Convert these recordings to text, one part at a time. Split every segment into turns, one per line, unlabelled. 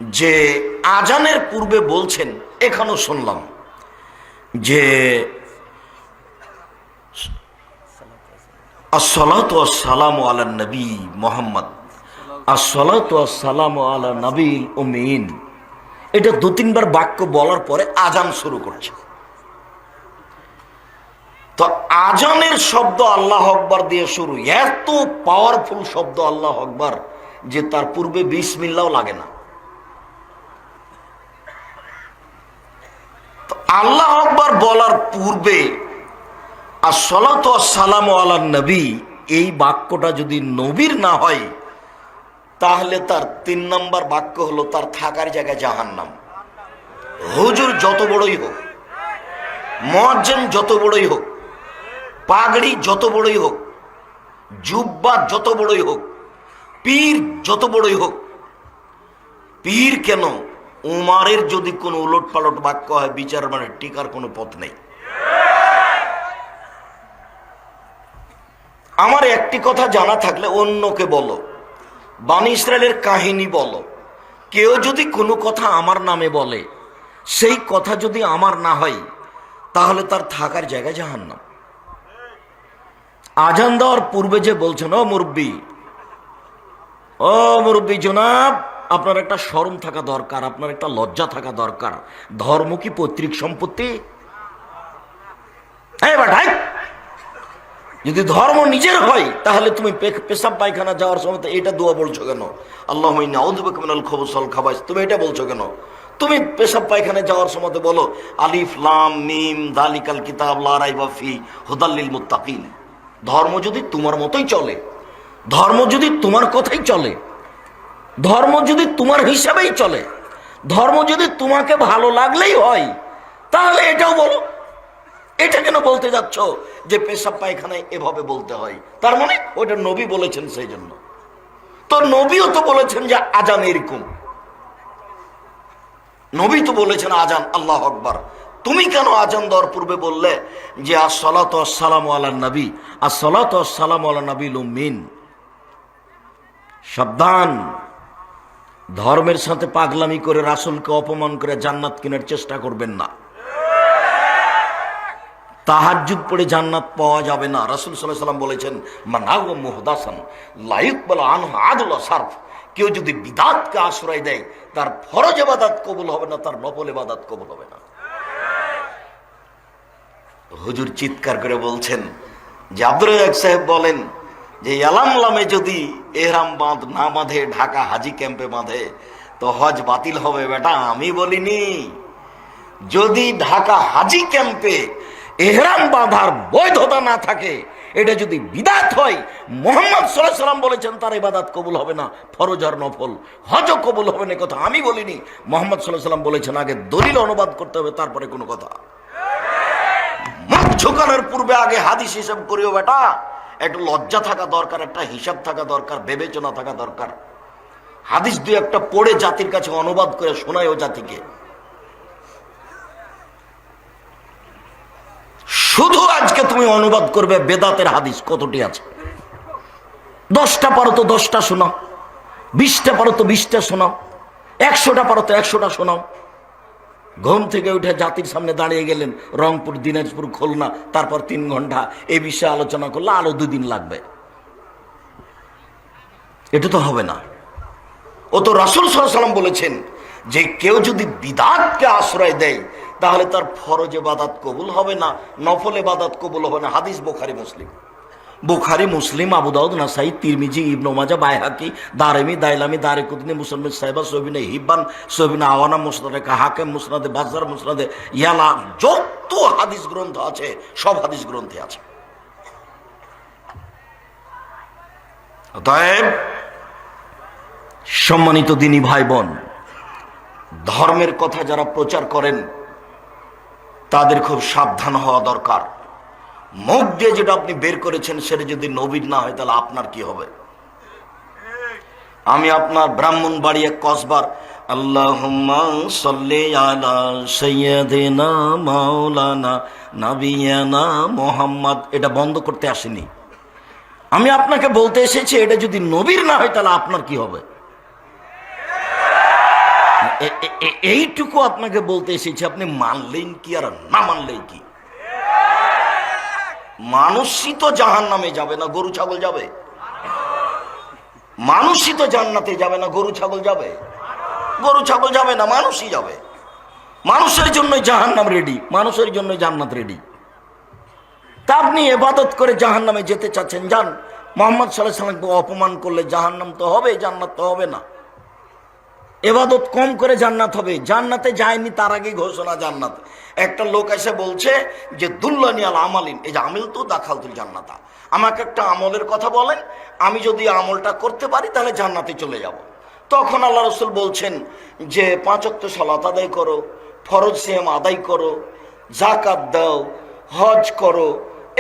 যে আজানের পূর্বে বলছেন, এখানেও শুনলাম যে আসসালাতু ওয়াসসালামু আলা নবী মুহাম্মদ, আসসালাতু ওয়াসসালামু আলা নবীল উম্মিন। এটা 2-3 বার বাক্য বলার পরে আজান শুরু করছে। তো আজানের শব্দ আল্লাহ আকবার দিয়ে শুরু, এত পাওয়ারফুল শব্দ আল্লাহ আকবার যে তার পূর্বে বিসমিল্লাহও লাগে না। তো আল্লাহ আকবার বলার পূর্বে আসসালাতু ওয়াসসালামু আলা নবী, এই বাক্যটা যদি নবীর না হয় তাহলে তার 3 নম্বর বাক্য হলো তার থাকার জায়গায় জাহান্নাম। হুজুর যত বড়ই হোক, মুয়াজ্জিন যত বড়ই হোক, পাগড়ি যত বড়ই হোক, জুব্বা যত বড়ই হোক, পীর যত বড়ই হোক, পীর কেন, উমারের যদি কোনো উলট পালট বাক্য হয় বিচার মানে টিকার কোনো পথ নেই। আমার একটি কথা জানা থাকলে অন্যকে বলো, বানি ইসরায়েলের কাহিনী বলো, কেউ যদি কোনো কথা আমার নামে বলে, সেই কথা যদি আমার না হয় তাহলে তার থাকার জায়গায় জাহান্নাম। আজান দেওয়ার পূর্বে যে বলছেন, ও মুরব্বী জনাব, আপনার একটা শরম থাকা দরকার, আপনার একটা লজ্জা থাকা দরকার। ধর্ম কি পৈতৃক সম্পত্তি? যদি ধর্ম নিজের হয় তাহলে তুমি পেশাব পায়খানা যাওয়ার সময় এটা দোয়া বলছো কেন? আল্লাহুম্মা ইন্নী আউযু বিকা মিনাল খুবুসি ওয়াল খাবাইস, তুমি এটা বলছো কেন? তুমি পেশাব পায়খানা যাওয়ার সময় বলো আলিফ লাম মিম যালিকাল কিতাব লা রাইবা ফি হুদাল লিল মুত্তাকিন। ধর্ম যদি তোমার মতোই চলে, ধর্ম যদি তোমার কথাই চলে, ধর্ম যদি তোমার হিসাবেই চলে, ধর্ম যদি তোমাকে ভালো লাগলেই হয়, তাহলে এটাও বলো। এটা কেন বলতে যাচ্ছ যে পেশাব পায়খানায় এভাবে বলতে হয়? তার মানে ওটা নবী বলেছেন, সেই জন্য তো নবীও তো বলেছেন যে আজান এরকম, নবী তো বলেছেন আজান আল্লাহু আকবার। তুমি কেন আজান দেওয়ার পূর্বে বললে যে আসসালাতু ওয়াসসালামু আলা নবী, আসসালাতু ওয়াসসালামু আলা নবীল উম্মিন? সাবধান, ধর্মের সাথে পাগলামি করে রাসূলকে অপমান করে জান্নাত কেনার চেষ্টা করবেন না। তাহাজ্জুদ পড়ে জান্নাত পাওয়া যাবে না। রাসূল সাল্লাল্লাহু আলাইহি ওয়াসাল্লাম বলেছেন মানাওয়া মুহদাসান লা ইকবালু আনহু আদল সারফ। কেউ যদি বিদআতকে আশ্রয় দেয় তার ফরজ ইবাদত কবুল হবে না, তার নফল ইবাদত কবুল হবে না। হুজুর চিৎকার করে বলছেন যে আব্দুর রাজ্জাক সাহেব বলেন যে ইয়ালামলামে যদি ইহরাম বাঁধ না বাঁধে, ঢাকা হাজি ক্যাম্পে বাঁধে তো হজ বাতিল হবে। বেটা আমি বলিনি, যদি ঢাকা হাজি ক্যাম্পে ইহরাম বাঁধার বৈধতা না থাকে, এটা যদি বিদআত হয়, মুহাম্মদ সাল্লাল্লাহু আলাইহি ওয়াসাল্লাম বলেছেন তার ইবাদত কবুল হবে না, ফরজ আর নফল হজ কবুল হবে না। কথা আমি বলিনি, মুহাম্মদ সাল্লাল্লাহু আলাইহি ওয়াসাল্লাম বলেছেন। আগে দলিল অনুবাদ করতে হবে, তারপরে কোনো কথা। মুখ ঝুঁকানোর পূর্বে আগে হাদিস হিসাব করিও বেটা। একটু লজ্জা থাকা দরকার, একটা হিসাব থাকা দরকার, বিবেচনা থাকা দরকার। হাদিস 2-1টা পড়ে জাতির কাছে অনুবাদ করে শোনায় ও জাতিকে। শুধু আজকে তুমি অনুবাদ করবে বেদাতের হাদিস কতটি আছে। 10টা পারো তো 10টা শোনাও, 20টা পারো তো 20টা শোনাও, 100টা পারো তো 100টা শোনাও। ঘুম থেকে উঠে জাতির সামনে দাঁড়িয়ে গেলেন, রংপুর, দিনাজপুর, খুলনা, তারপর 3 ঘন্টা এই বিষয়ে আলোচনা করলে আরো 2 দিন লাগবে। এটা তো হবে না। ও তো রাসূল সাল্লাল্লাহু আলাইহি ওয়াসাল্লাম বলেছেন যে কেউ যদি বিদআতকে আশ্রয় দেয় তাহলে তার ফরজ ইবাদত কবুল হবে না, নফল ইবাদত কবুল হবে না। হাদিস বুখারী মুসলিম, আবু দাউদ, নাসাই, তিরমিজি, ইবনে মাজাহ, বাইহাকি, দারিমি, দাইলামি, দারিকুতনি, মুসলিম সাহিবা, সহিহ হিব্বান, সহিহ আওয়ানা, মুসনাদে হাকিম, মুসনাদে বাজ্জার, মুসনাদে ইয়ালা, যত হাদিস গ্রন্থ আছে সব হাদিস গ্রন্থে আছে। অতএব সম্মানিত দিনী ভাই বোন, ধর্মের কথা যারা প্রচার করেন তাদের খুব সাবধান হওয়া দরকার। মুখ দিয়ে যেটা আপনি বের করেছেন সেটা যদি নবীর না হয় তাহলে আপনার কি হবে? আমি আপনার ব্রাহ্মণবাড়িয়া কসবার আল্লাহুম্মা সাল্লি আলা সাইয়্যিদিনা মাওলানা নাবিয়ানা মুহাম্মদ এটা বন্ধ করতে আসিনি। আমি আপনাকে বলতে এসেছি এটা যদি নবীর না হয় তাহলে আপনার কি হবে? এইটুকু আপনাকে বলতে এসেছি, আপনি মানলেন কি আর না মানলেন কি? মানুষই তো জাহান্নামে যাবে না, গরু ছাগল যাবে? মানুষই তো জান্নাতে যাবে না, গরু ছাগল যাবে? গরু ছাগল যাবে না, মানুষই যাবে। মানুষের জন্য জাহান্নাম রেডি, মানুষের জন্য জান্নাত রেডি। তা আপনি ইবাদত করে জাহান্নামে যেতে চাচ্ছেন, যান। মুহাম্মদ সাল্লাল্লাহু আলাইহি ওয়াসাল্লামকে অপমান করলে জাহান্নাম তো হবে, জান্নাত তো হবে না। ইবাদত কম করে জান্নাত হবে। জান্নাতে যায়নি তার আগে ঘোষণা জান্নাত। একটা লোক এসে বলছে যে দুল্লানি আল আমালিন, এই যে আমিল তো দাখালতুল জান্নাতা, আমাকে একটা আমলের কথা বলেন, আমি যদি আমলটা করতে পারি তাহলে জান্নাতে চলে যাব। তখন আল্লাহ রাসূল বলছেন যে 5 ওয়াক্ত সালাত আদায় করো, ফরজ সিয়াম আদায় করো, যাকাত দাও, হজ করো,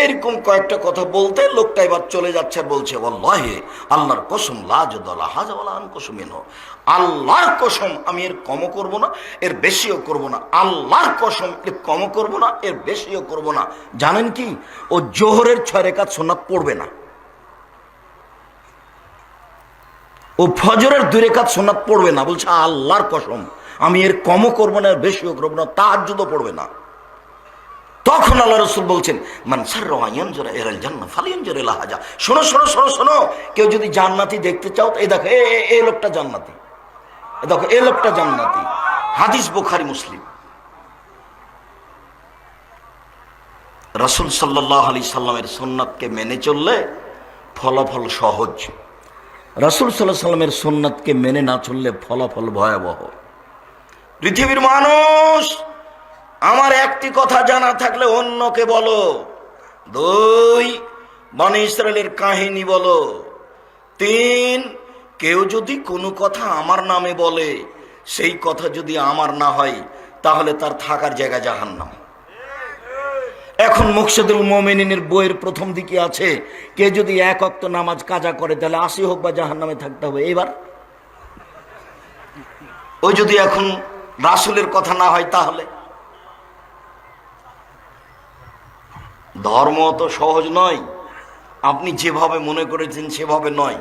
এরকম কয়েকটা কথা বলতে লোকটা এবার চলে যাচ্ছে আর বলছে ওয়াল্লাহি, আল্লাহর কসম লা জাদালা হাযা ওয়ালা আন কসমিনহু, আল্লাহর কসম আমি এর কমও করব না, এর বেশিও করব না। আল্লাহর কসম এর কমও করব না, এর বেশিও করব না। জানেন কি, ও জোহরের 6 রাকাত সুন্নাত পড়বে না, ও ফজরের 2 রাকাত সুন্নাত পড়বে না। বলছে আল্লাহর কসম আমি এর কমও করব না, এর বেশিও করব না। তাহাজ্জুদও পড়বে না। তখন আল্লাহ রাসূল বলছেন মান সাররা ইয়ানজুরা ইলাল জান্নাহ ফালইয়ানজুর ইলা হাজা। শোনো শোনো শোনো শোনো, কেউ যদি জান্নাতি দেখতে চাও, এই দেখো এই লোকটা জান্নাতি, এই দেখো এই লোকটা জান্নাতি। হাদিস বুখারী মুসলিম। রাসূল সাল্লাল্লাহু আলাইহি সাল্লামের সুন্নাতকে মেনে চললে ফলাফল সহজ, রাসূল সাল্লাল্লাহু আলাইহি সাল্লামের সুন্নাতকে মেনে না চললে ফলাফল ভয়াবহ। পৃথিবীর মানুষ, আমার একটি কথা জানা থাকলে অন্যকে বলো। 2, বনী ইসরাইলের কাহিনী বলো। 3, কেউ যদি কোনো কথা আমার নামে বলে, সেই কথা যদি আমার না হয়, তাহলে তার থাকার জায়গা জাহান্নাম। এখন মুকশিদুল মুমিনিনের বইয়ের প্রথম দিকে আছে, কে যদি 1 ওয়াক্ত নামাজ কাজা করে তাহলে 80 হোক বা জাহান্নামে থাকতে হবে। এবার ওই যদি এখন রাসূলের কথা না হয়, তাহলে ধর্ম তো সহজ নয়। আপনি যেভাবে মনে করেছেন সেভাবে নয়।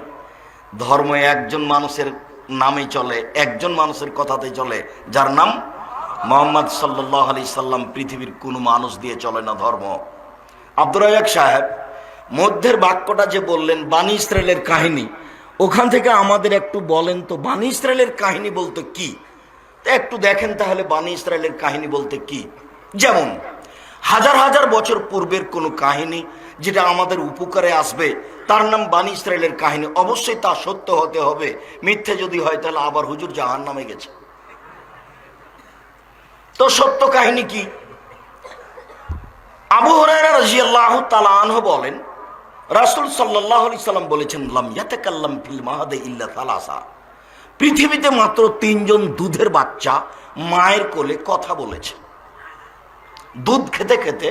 ধর্ম একজন মানুষের নামে চলে, একজন মানুষের কথাতে চলে, যার নাম মুহাম্মদ সাল্লাল্লাহু আলাইহি সাল্লাম। পৃথিবীর কোনো মানুষ দিয়ে চলে না ধর্ম। আব্দুর রাজ্জাক সাহেব মধ্যের বাক্যটা যে বললেন বনী ইসরাইলের কাহিনী, ওখান থেকে আমাদের একটু বলেন তো বনী ইসরাইলের কাহিনী বলতে কি? একটু দেখেন তাহলে বনী ইসরাইলের কাহিনী বলতে কি। যেমন হাজার হাজার বছর পূর্বের কোনো কাহিনী যেটা আমাদের উপকারে আসবে, তার নাম বনী ইসরাইলের কাহিনী। অবশ্যই তা সত্য হতে হবে। মিথ্যে যদি হয় তাহলে আবার হুজুর জাহান্নামে গেছে। তো সত্য কাহিনী কি? আবু হুরায়রা রাদিয়াল্লাহু তাআলা আনহু বলেন, রাসূল সাল্লাল্লাহু আলাইহি সাল্লাম বলেছেন লাম ইয়াতাকাল্লাম ফিল মাহাদি ইল্লা সালাসা। পৃথিবীতে মাত্র 3 জন দুধের বাচ্চা মায়ের কোলে কথা বলেছে। দুধ খেতে খেতে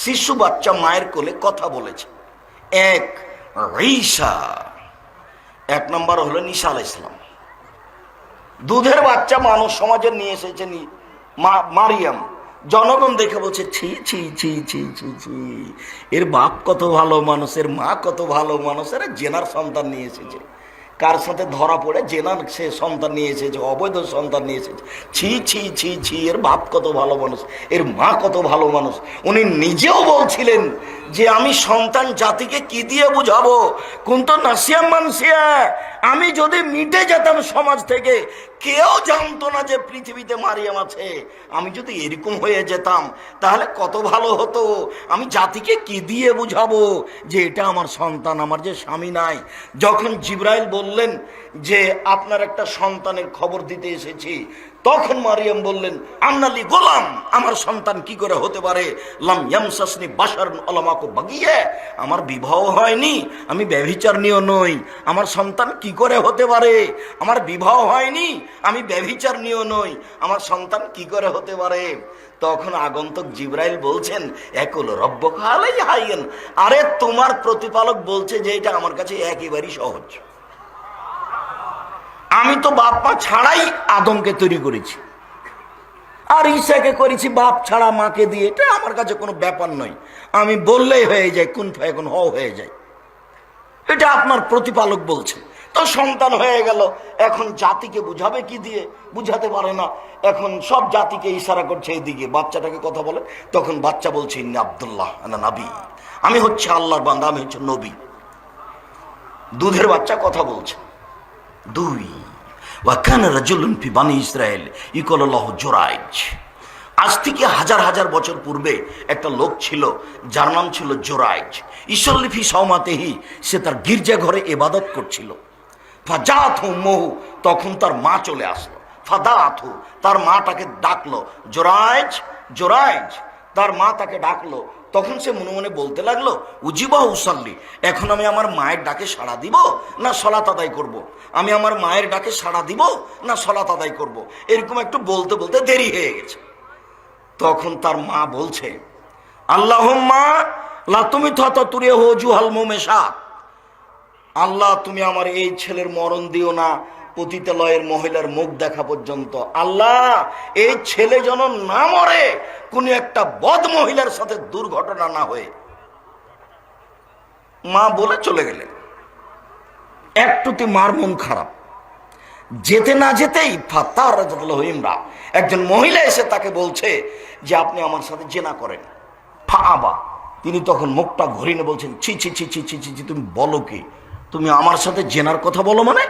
শিশু বাচ্চা মায়ের কোলে কথা বলেছে। 1 ঈসা, 1 নম্বর হলো ঈসা আলাইহিস সালাম। দুধের বাচ্চা মানব সমাজে নিয়ে এসেছেন মারিয়াম। জনগণ দেখে বলছে ছি ছি ছি ছি ছি ছি, এর বাপ কত ভালো মানুষ, এর মা কত ভালো মানুষ, এর জেনার সন্তান নিয়ে এসেছে। কার সাথে ধরা পড়ে জেনার সে সন্তান নিয়ে এসেছে, অবৈধ সন্তান নিয়ে এসেছে। ছি ছি ছি ছি, এর বাপ কত ভালো মানুষ, এর মা কত ভালো মানুষ। উনি নিজেও বলছিলেন যে আমি সন্তান জাতিকে কি দিয়ে বুঝাবো, কুনতু নাসিয়াম মানসিয়া, আমি যদি মিটে যেতাম সমাজ থেকে, কেউ জানতো না যে পৃথিবীতে মারিয়াম আছে, আমি যদি এরকম হয়ে যেতাম তাহলে কত ভালো হতো। আমি জাতিকে কি দিয়ে বুঝাবো যে এটা আমার সন্তান, আমার যে স্বামী নাই। যখন জিবরাইল বললেন যে আপনার একটা সন্তানের খবর দিতে এসেছি, তখন মারিয়াম বললেন আন্নালি গোলাম, আমার সন্তান কি করে হতে পারে? লাম ইয়ামসাসনি বাশারুন আলামাকু বাগিয়া, আমার বিবাহ হয়নি, আমি ব্যভিচারিণীও নই, আমার সন্তান কি করে হতে পারে? আমার বিবাহ হয়নি, আমি ব্যভিচারিণীও নই, আমার সন্তান কি করে হতে পারে? তখন আগন্তুক জিবরাইল বলছেন একুল রব্বুকা আলাইহি হাইয়্যিন, আরে তোমার প্রতিপালক বলছে যে এটা আমার কাছে একেবারেই সহজ। আমি তো বাপ মা ছাড়াই আদমকে তৈরি করেছি, আর ঈসাকে করেছি বাপ ছাড়া মাকে দিয়ে। এটা আমার কাছে কোনো ব্যাপার নয়, আমি বললেই হয়ে যায়, কুন ফায়াকুন হয়ে যায়। এটা আপনার প্রতিপালক বলছেন। তো সন্তান হয়ে গেল, এখন জাতিকে বুঝাবে কি দিয়ে? বুঝাতে পারে না। এখন সব জাতিকে ইশারা করছে এইদিকে, বাচ্চাটাকে কথা বলে। তখন বাচ্চা বলছে ইন্নী আব্দুল্লাহ আনা নবী, আমি হচ্ছে আল্লাহর বান্দা, আমি হচ্ছে নবী। দুধের বাচ্চা কথা বলছে। দুই, ওয়াকানা রাজুলুন ফি বানি ইসরাইল ইউকালু লাহু জুরাইজ। আজ থেকে হাজার হাজার বছর পূর্বে একটা লোক ছিল, যার নাম ছিল জুরাইজ। ইসল্লি ফি সাওমাতিহি, সে তার গির্জা ঘরে ইবাদত করছিল। ফাজাতহু উম্মুহু, তখন তার মা চলে আসলো। ফাদাতহু, তার মা তাকে ডাকলো, জুরাইজ জুরাইজ। তার মা তাকে ডাকলো। তখন সে মনে মনে বলতে লাগলো, উজিবা উসাল্লি, এখন আমি আমার মায়ের ডাকে সাড়া দিব না সলাত আদায় করব। আমি আমার মায়ের ডাকে সাড়া দিব না সলাত আদায় করব। এরকম একটু বলতে বলতে দেরি হয়ে গেছে। তখন তার মা বলছে, আল্লাহুম্মা লা তুমি তুরিহু জুহাল মুমেশাত, আল্লাহ তুমি আমার এই ছেলের মরণ দিও না পতিতালয়ের মহিলার মুখ দেখা পর্যন্ত। আল্লাহ এই ছেলে যেন না মরে কোন একটা বদ মহিলার সাথে দুর্ঘটনা না হয়ে। মা বলে চলে গেলেন। একটুতে মার মন খারাপ। যেতে না যেতেই ইমরা, একজন মহিলা এসে তাকে বলছে যে আপনি আমার সাথে জেনা করেন। ফাআবা, তিনি তখন মুখটা ঘুরিয়ে বলছেন, ছি ছি ছি ছি ছি ছি, তুমি বলো কি? তুমি আমার সাথে জেনার কথা বলো মানে?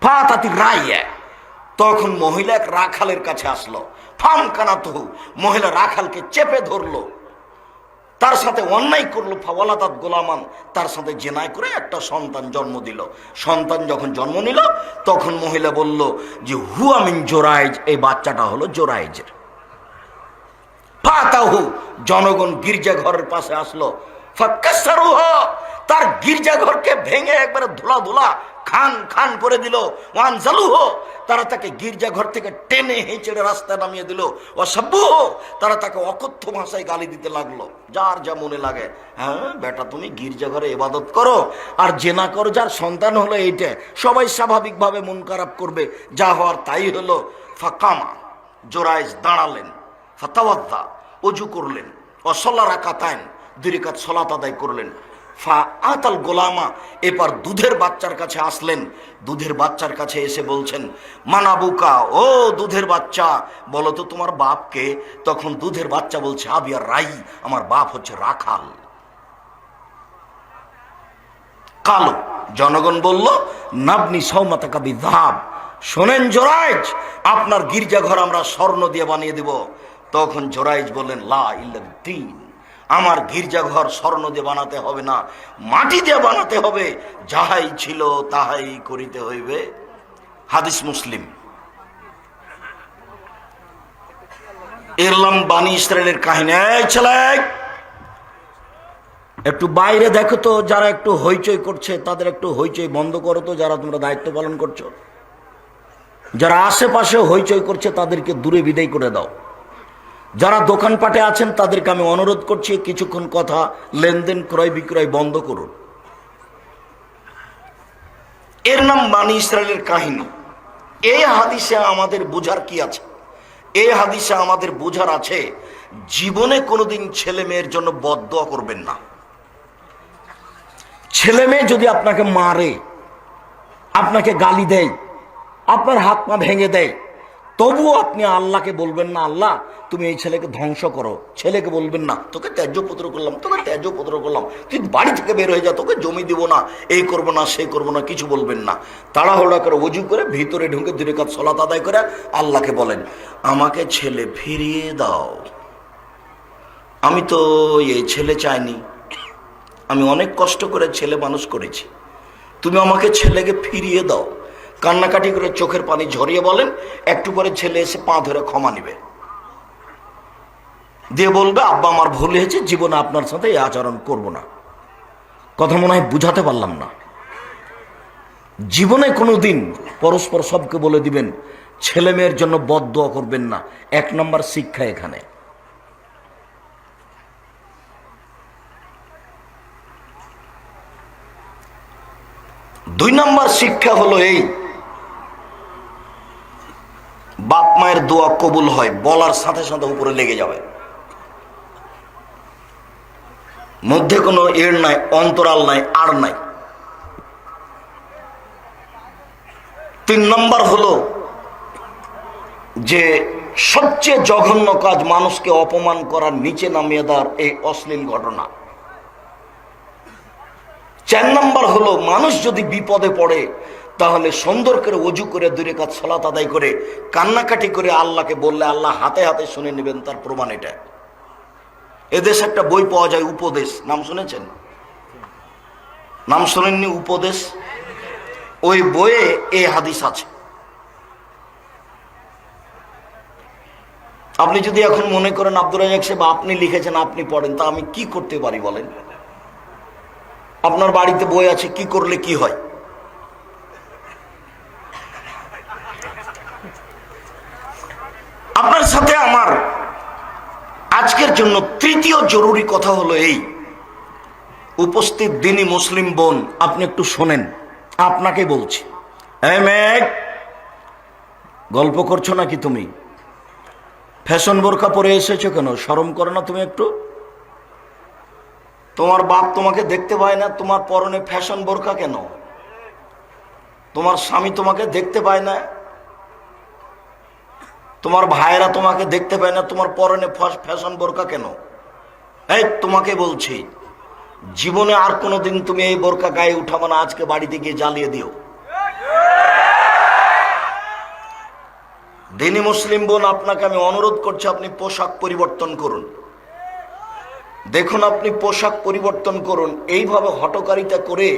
ফাতাতি রাইয়া, তখন মহিলা এক রাখালের কাছে আসলো। ফাম কানাতহু, মহিলা রাখালকে চেপে ধরলো, তার সাথে অন্যায় করলো। ফাওয়ালাদাত গোলামান, তার সাথে জেনায় করে একটা সন্তান জন্ম দিল। সন্তান যখন জন্ম নিল তখন মহিলা বলল যে হুয়া মিন জোরাইজ, এই বাচ্চাটা হলো জোরাইজের। ফাতাহু, জনগণ গির্জা ঘরের পাশে আসলো। ফাকাসসারুহ, তার গির্জা ঘরকে ভেঙে একবারে ধুলা ধুলা খান খান করে দিল। ওয়ানজালুহ, তারা তাকে গির্জা ঘর থেকে টেনে হেঁচড়ে রাস্তায় নামিয়ে দিল। ওয়াসাব্বুহ, তারা তাকে অকথ্য ভাষায় গালি দিতে লাগলো, যার যা মনে লাগে। হ্যাঁ বেটা, তুমি গির্জা ঘরে ইবাদত করো আর জেনা করো, যার সন্তান হলো এইটা, সবাই স্বাভাবিকভাবে মন খারাপ করবে, যা হওয়ার তাই হলো। ফাকামা, জোরাইজ দাঁড়ালেন। ফাতাওয়াদ্দা, ওযু করলেন। ওয়াসাল্লা রাকাতাইন, 2 রাকাত সালাত আদায় করলেন। ফা আতাল গোলামা, এবার দুধের বাচ্চার কাছে আসলেন। দুধের বাচ্চার কাছে এসে বলছেন, মানাবুকা, ও দুধের বাচ্চা, বলো তো তোমার বাপকে? তখন দুধের বাচ্চা বলছে, আবিয়া রাই, আমার বাপ হচ্ছে রাখাল। কালো, জনগণ বলল, নাবনি সাওমাতাকা বিযাহাব, শোনেন জোরাইজ, আপনার গির্জাঘর আমরা স্বর্ণ দিয়ে বানিয়ে দেব। তখন জোরাইজ বললেন, লা ইল্লাদ্দিন, আমার গির্জাঘর স্বর্ণ দিয়ে বানাতে হবে না, মাটি দিয়ে বানাতে হবে, যাহাই ছিল তাহাই করিতে হইবে। হাদিস মুসলিম। এরলাম বানি ইসরায়েলের কাহিনী। ছেলে একটু বাইরে দেখো তো, যারা একটু হইচই করছে তাদের একটু হইচই বন্ধ করো তো, যারা তোমরা দায়িত্ব পালন করছো। যারা আশেপাশে হইচই করছে তাদেরকে দূরে বিদায় করে দাও। যারা দোকানপাটে আছেন তাদেরকে আমি অনুরোধ করছি, কিছুক্ষণ কথা লেনদেন ক্রয় বিক্রয় বন্ধ করুন। এর নাম বানি ইসরায়েলের কাহিনী। এই হাদিসে আমাদের বোঝার কি আছে? এই হাদিসে আমাদের বোঝার আছে, জীবনে কোনোদিন ছেলে মেয়ের জন্য বদদোয়া করবেন না। ছেলে মেয়ে যদি আপনাকে মারে, আপনাকে গালি দেয়, আপনার হাত পা ভেঙে দেয়, তবুও আপনি আল্লাহকে বলবেন না, আল্লাহ তুমি এই ছেলেকে ধ্বংস করো। ছেলেকে বলবেন না, তোকে ত্যায্য পুত্র করলাম, তোকে ত্যায্য পুত্র করলাম, তুই বাড়ি থেকে বের হয়ে যা, তোকে জমি দিব না, এই করবো না সেই করবো না, কিছু বলবেন না। তাড়াহুড়া করে ওযু করে ভিতরে ঢুকে 2 রাকাত সালাত আদায় করে আল্লাহকে বলেন, আমাকে ছেলে ফিরিয়ে দাও। আমি তো এই ছেলে চাইনি, আমি অনেক কষ্ট করে ছেলে মানুষ করেছি, তুমি আমাকে ছেলেকে ফিরিয়ে দাও। কান্নাকাটি করে চোখের পানি ঝরিয়ে বলেন। একটু পরে ছেলে এসে পা ধরে ক্ষমা নিবে, দিয়ে বলবে, আব্বা আমার ভুল হয়েছে, জীবনে আপনার সাথে এই আচরণ করব না। কথা মনে হয় বুঝাতে পারলাম না। জীবনে কোনোদিন পরস্পর সবকে বলে দিবেন, ছেলে মেয়ের জন্য বদদোয়া করবেন না। 1 নম্বর শিক্ষা এখানে। দুই নম্বর শিক্ষা হলো এই, বাপ মায়ের দোয়া কবুল হয় বলার সাথে সাথে উপরে লেগে যাবে, মধ্যে কোনো এর নাই, অন্তরাল নাই, আর নাই। তিন নম্বর হলো যে সবচেয়ে জঘন্য কাজ মানুষকে অপমান করার, নিচে নামিয়ে দেওয়ার এই অশ্লীল ঘটনা। চার নম্বর হলো মানুষ যদি বিপদে পড়ে তাহলে সুন্দর করে ওযু করে 2 রাকাত সালাত আদায় করে কান্নাকাটি করে আল্লাহকে বললে আল্লাহ হাতে হাতে শুনে নেবেন, তার প্রমাণ এটা। এদেশে একটা বই পাওয়া যায় উপদেশ, নাম শুনেছেন? নাম শোনেননি? উপদেশ। ওই বইয়ে এই হাদিস আছে। আপনি যদি এখন মনে করেন আব্দুর রাজ্জাক সাহেব আপনি লিখেছেন, আপনি পড়েন, তা আমি কি করতে পারি বলেন? আপনার বাড়িতে বই আছে, কি করলে কি হয়? আপনার সাথে আমার আজকের জন্য তৃতীয় জরুরি কথা হলো এই, উপস্থিত দিনী মুসলিম বোন, আপনি একটু শোনেন, আপনাকে বলছি। এই মেয়ে, গল্প করছো নাকি তুমি? ফ্যাশন বোরকা পরে এসেছো কেন? শরম করে না তুমি একটু? তোমার বাপ তোমাকে দেখতে পায় না, তোমার পরনে ফ্যাশন বোরকা কেন? তোমার স্বামী তোমাকে দেখতে পায় না, তোমার ভাইয়েরা তোমাকে দেখতে পায় না, তোমার পরনে ফ্যাশন বোরকা কেন? এই তোমাকে বলছি, জীবনে আর কোনোদিন তুমি এই বোরকা গায়ে উঠাবো না, আজকে বাড়িতে গিয়ে জ্বালিয়ে দিও। দিনী মুসলিম বোন, আপনাকে আমি অনুরোধ করছি, আপনি পোশাক পরিবর্তন করুন। দেখুন, আপনি পোশাক পরিবর্তন করুন। এইভাবে হটকারিতা করে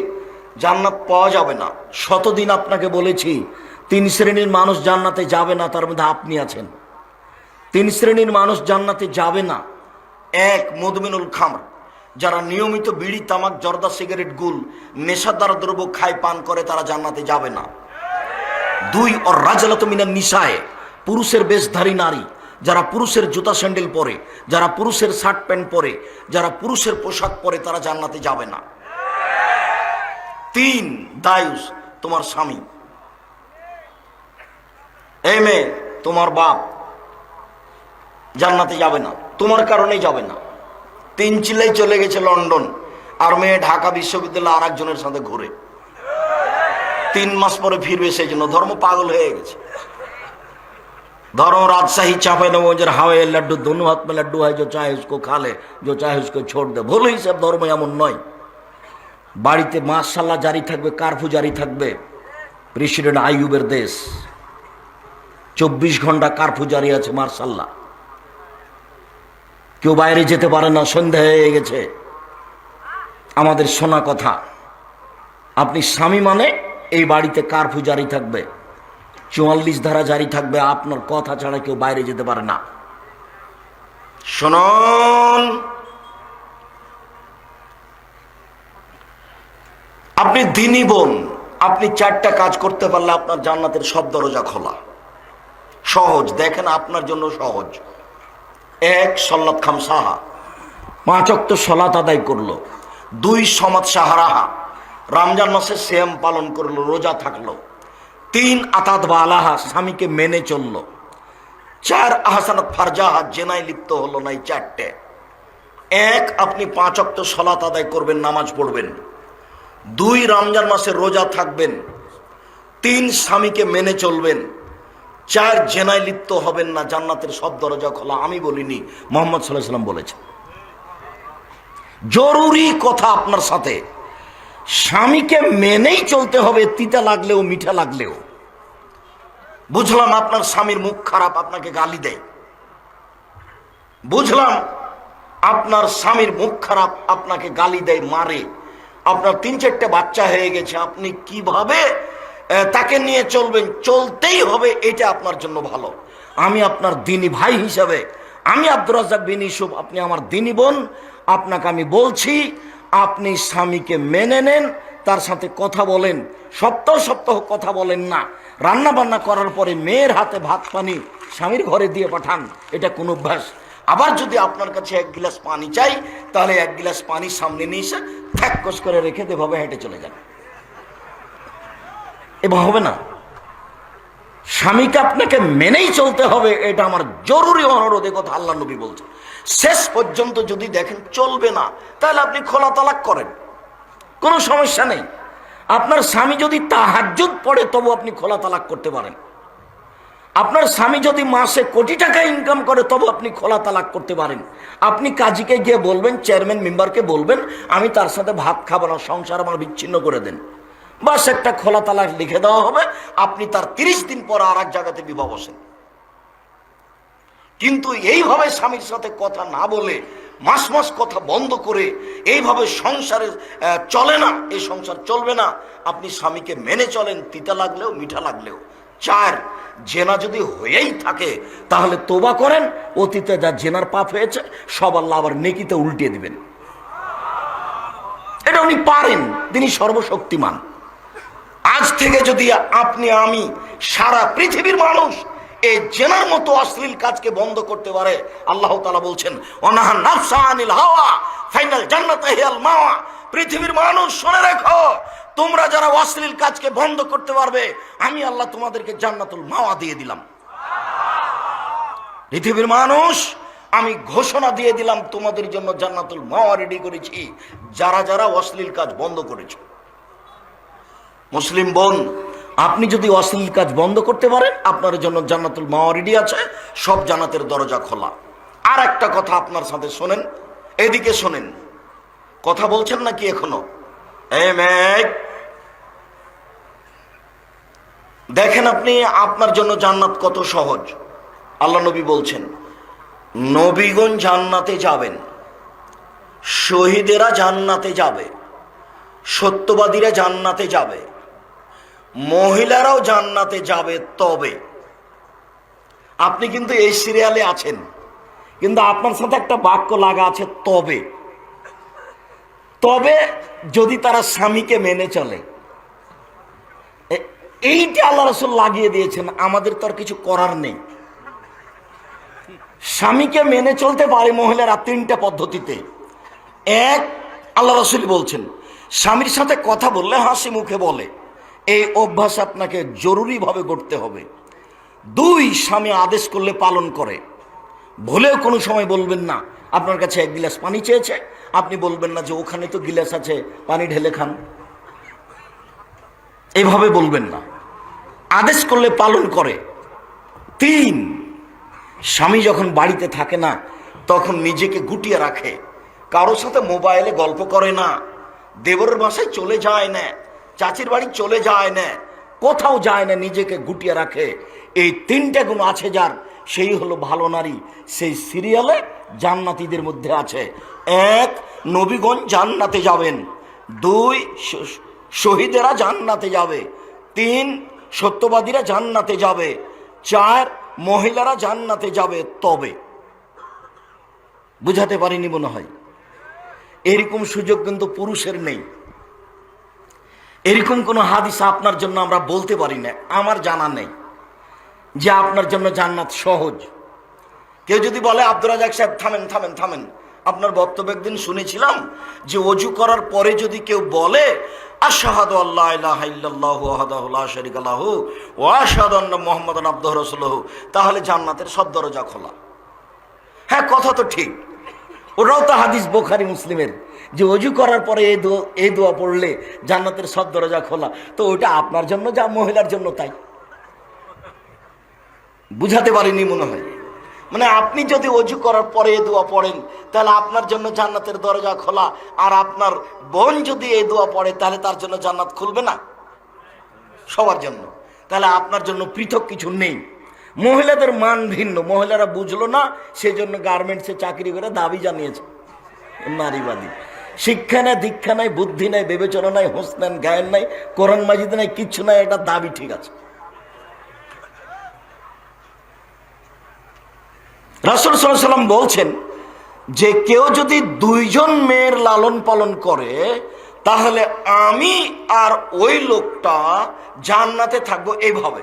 জান্নাত পাওয়া যাবে না। শতদিন আপনাকে বলেছি 3 শ্রেণীর মানুষ জান্নাতে যাবে না, তার মধ্যে আপনি আছেন। 3 শ্রেণীর মানুষ জান্নাতে যাবে না। 1, মুদমিনুল খামর, যারা নিয়মিত বিড়ি, তামাক, জর্দা, সিগারেট, গুল, নেশাদার দ্রব্য খায়, পান করে, তারা জান্নাতে যাবে না। 2, আর রাজলাতু মিনান নিসায়ে, পুরুষের বেশধারী নারী, যারা পুরুষের জুতা স্যান্ডেল পরে, যারা পুরুষের শার্ট প্যান্ট পরে, যারা পুরুষের পোশাক পরে, তারা জান্নাতে যাবে না। 3, দায়ুস, তোমার স্বামী। এই মেয়ে, তোমার বাপ জান্নাতে যাবে না, তোমার কারণেই যাবে না। 3 চিল্লাই চলে গেছে লন্ডন, আর মেয়ে ঢাকা বিশ্ববিদ্যালয়ে আর একজনের সাথে ঘুরে। 3 মাস পরে ফিরবে, সেই জন্য ধর্ম পাগল হয়ে গেছে। धर्म राजशाही चापे न वो जर हावे लड्डू दोनों हाथ में लड्डू है, जो चाहे उसको खा ले, जो चाहे उसको छोड़ दे। भूल ही सब धर्म एमन नय। বাড়িতে মাশাআল্লাহ জারি থাকবে, কারফিউ জারি থাকবে। প্রেসিডেন্ট আইয়ুবের দেশ, 24 ঘন্টা কারফিউ জারি আছে, মাশাআল্লাহ। কেউ বাইরে যেতে পারে না, সন্ধ্যা হয়ে গেছে। আমাদের শোনা কথা, আপনি স্বামী মানে এই বাড়িতে কারফিউ জারি থাকবে, 44 ধারা জারি থাকবে, আপনার কথা ছাড়া কেউ বাইরে যেতে পারে না। শুনুন, আপনি দিনী বোন, আপনি 4টা কাজ করতে পারলে আপনার জান্নাতের সব দরজা খোলা। সহজ, দেখেন আপনার জন্য সহজ। 1, সল্লাত খামসাহা, 5 ওয়াক্ত সালাত আদায় করলো। 2, সমাত সাহারাহা, রমজান মাসে সিয়াম পালন করলো, রোজা থাকলো। 3, আতাত বালাহা, স্বামীকে মেনে চললো। 4, আহসানাত ফারজাহা, জেনায় লিপ্ত হলো নাই। 4টে। 1, আপনি 5 ওয়াক্ত সালাত আদায় করবেন, নামাজ পড়বেন। 2, রমজান মাসে রোজা থাকবেন। 3, স্বামীকে মেনে চলবেন। 4, জেনায় লিপ্ত হবেন না, জান্নাতের সব দরজা খোলা। আমি বলিনি, মুহাম্মদ সাল্লাল্লাহু আলাইহি ওয়াসাল্লাম বলেছেন। জরুরি কথা আপনার সাথে, স্বামীকে মেনেই চলতে হবে, তিতা লাগলেও মিঠা লাগলেও। বুঝলাম আপনার স্বামীর মুখ খারাপ, আপনাকে গালি দেয়। বুঝলাম আপনার স্বামীর মুখ খারাপ, আপনাকে গালি দেয়, মারে। আপনার 3-4টে বাচ্চা হয়ে গেছে, আপনি কিভাবে তাকে নিয়ে চলবেন? চলতেই হবে, এটা আপনার জন্য ভালো। আমি আপনার দিনী ভাই হিসাবে, আমি আব্দুর রাজ্জাক বিন ইউসুফ, আপনি আমার দিনী বোন, আপনাকে আমি বলছি, আপনি স্বামীকে মেনে নেন, তার সাথে কথা বলেন। সপ্তাহ সপ্তাহ কথা বলেন না। রান্না বান্না করার পরে মেয়ের হাতে ভাত পানি স্বামীর ঘরে দিয়ে পাঠান, এটা কোন অভ্যাস। আবার যদি আপনার কাছে 1 গ্লাস পানি চাই, তাহলে 1 গ্লাস পানি সামনে নিয়ে এসে ফ্যাকস করে রেখে এভাবে হেঁটে চলে যান। এবার হবে না। স্বামীকে আপনাকে মেনেই চলতে হবে, এটা আমার জরুরি অনুরোধ। কথা আল্লাহ নবী বলছেন। শেষ পর্যন্ত যদি দেখেন চলবে না, তাহলে আপনি খোলা তালাক করেন, কোনো সমস্যা নেই। আপনার স্বামী যদি তাহাজ্জুদ পড়ে তবু আপনি খোলা তালাক করতে পারেন। আপনার স্বামী যদি মাসে কোটি টাকা ইনকাম করে তবু আপনি খোলা তালাক করতে পারেন। আপনি কাজীকে গিয়ে বলবেন, চেয়ারম্যান মেম্বারকে বলবেন, আমি তার সাথে ভাত খাবো না, সংসার আমার বিচ্ছিন্ন করে দেন, বাস একটা খোলা তালাক লিখে দেওয়া হবে। আপনি তার 30 দিন পর আর এক জায়গাতে বিবাহ বসেন। কিন্তু এইভাবে স্বামীর সাথে কথা না বলে, মাস মাস কথা বন্ধ করে এইভাবে সংসারে চলে না, এই সংসার চলবে না। আপনি স্বামীকে মেনে চলেন, তিতা লাগলেও মিঠা লাগলেও। 4, জেনা যদি হয়েই থাকে তাহলে তোবা করেন, অতীতে যা জেনার পাপ হয়েছে সব আল্লাহ আবার নেকিতে উল্টিয়ে দিবেন। এটা উনি পারেন, তিনি সর্বশক্তিমান। আজ থেকে যদি আপনি, আমি, সারা পৃথিবীর মানুষ এই জেনার মতো অশ্লীল কাজকে বন্ধ করতে পারে, আল্লাহ তাআলা বলছেন ওয়ানাহা নাফসা আনিল হাওয়া ফাইনাল জান্নাতা হিয়াল মাওয়া। পৃথিবীর মানুষ শুনে রাখো, তোমরা যারা অশ্লীল কাজকে বন্ধ করতে পারবে, আমি আল্লাহ তোমাদেরকে জান্নাতুল মাওয়া দিয়ে দিলাম। পৃথিবীর মানুষ, আমি ঘোষণা দিয়ে দিলাম তোমাদের জন্য জান্নাতুল মাওয়া রেডি করেছি, যারা যারা অশ্লীল কাজ বন্ধ করেছে। মুসলিম বোন, আপনি যদি অশ্লীল কাজ বন্ধ করতে পারেন, আপনার জন্য জান্নাতুল মাওয়া রেডি আছে, সব জান্নাতের দরজা খোলা। আর একটা কথা আপনার সাথে শোনেন, এদিকে শোনেন, কথা বলছেন নাকি এখনো? দেখেন আপনি, আপনার জন্য জান্নাত কত সহজ। আল্লাহ নবী বলছেন, নবীগণ জান্নাতে যাবেন, শহীদেরা জান্নাতে যাবে, সত্যবাদীরা জান্নাতে যাবে, মহিলারাও জান্নাতে যাবে। তবে আপনি কিন্তু এই সিরিয়ালে আছেন, কিন্তু আপনার সাথে একটা বাক্য লাগা আছে, তবে। তবে যদি তারা স্বামীকে মেনে চলে, এইটা আল্লাহ রাসূল লাগিয়ে দিয়েছেন, আমাদের তো আর কিছু করার নেই। স্বামীকে মেনে চলতে পারে মহিলারা 3টা পদ্ধতিতে। 1, আল্লাহ রাসূল বলছেন স্বামীর সাথে কথা বললে হাসি মুখে বলে, এই অভ্যাস আপনাকে জরুরিভাবে করতে হবে। 2, স্বামী আদেশ করলে পালন করে। ভুলেও কোনো সময় বলবেন না, আপনার কাছে 1 গিলাস পানি চেয়েছে, আপনি বলবেন না যে ওখানে তো গিলাস আছে, পানি ঢেলে খান, এইভাবে বলবেন না। আদেশ করলে পালন করে। 3, স্বামী যখন বাড়িতে থাকে না তখন নিজেকে গুটিয়ে রাখে, কারোর সাথে মোবাইলে গল্প করে না, দেবরের বাসায় চলে যায় না, চাচির বাড়ি চলে যায় না, কোথাও যায় না, নিজেকে গুটিয়ে রাখে। এই 3টা গুণ আছে যার, সেই হলো ভালো নারী। সেই সিরিয়ালে জান্নাতীদের মধ্যে আছে। 1, নবীগণ জান্নাতে যাবেন। 2, শহীদেরা জান্নাতে যাবে। 3, সত্যবাদীরা জান্নাতে যাবে। 4, মহিলারা জান্নাতে যাবে। তবে বুঝাতে পারিনি মনে হয়। এরকম সুযোগ কিন্তু পুরুষের নেই। এরকম কোন হাদিস আপনার জন্য আমরা বলতে পারি না, আমার জানা নেই যে আপনার জন্য জান্নাত সহজ। কেউ যদি বলে, আব্দুর রাজ্জাক সাহেব থামেন থামেন থামেন, আপনার বক্তব্য একদিন শুনেছিলাম যে অজু করার পরে যদি কেউ বলে আশহাদু আল্লা ইলাহা ইল্লাল্লাহু ওয়াহদাহু লা শারীকা লাহু ওয়া আশহাদু আন্না মুহাম্মাদান আবদুহু রাসূলুহু, তাহলে জান্নাতের সব দরজা খোলা। হ্যাঁ, কথা তো ঠিক, ওটাও তো হাদিস বুখারী মুসলিমের, যে অজু করার পরে এই দোয়া পড়লে জান্নাতের সব দরজা খোলা। তো ওটা আপনার জন্য যা মহিলার জন্য তাই। বুঝাতে পারিনি মনে হয়। মানে আপনি যদি অজু করার পরে এই দোয়া পড়েন তাহলে আপনার জন্য জান্নাতের দরজা খোলা, আর আপনার বোন যদি এই দোয়া পড়ে তাহলে তার জন্য জান্নাত খুলবে না? সবার জন্য। তাহলে আপনার জন্য পৃথক কিছু নেই। মহিলাদের মান ভিন্ন, মহিলারা বুঝলো না, সেই জন্য গার্মেন্টসে চাকরি করে দাবি জানিয়েছে নারীবাদী। শিক্ষা নাই, দীক্ষা নাই, বুদ্ধি নাই, বিবেচনা নাই, হোস নাই, গায়েন নাই, কোরআন মাজিদ নাই, কিচ্ছু নাই, এটা দাবি ঠিক আছে। রাসূল সাল্লাল্লাহু আলাইহি ওয়াসাল্লাম বলছেন যে কেউ যদি 2 জন মেয়ের লালন পালন করে তাহলে আমি আর ওই লোকটা জান্নাতে থাকবো, এইভাবে।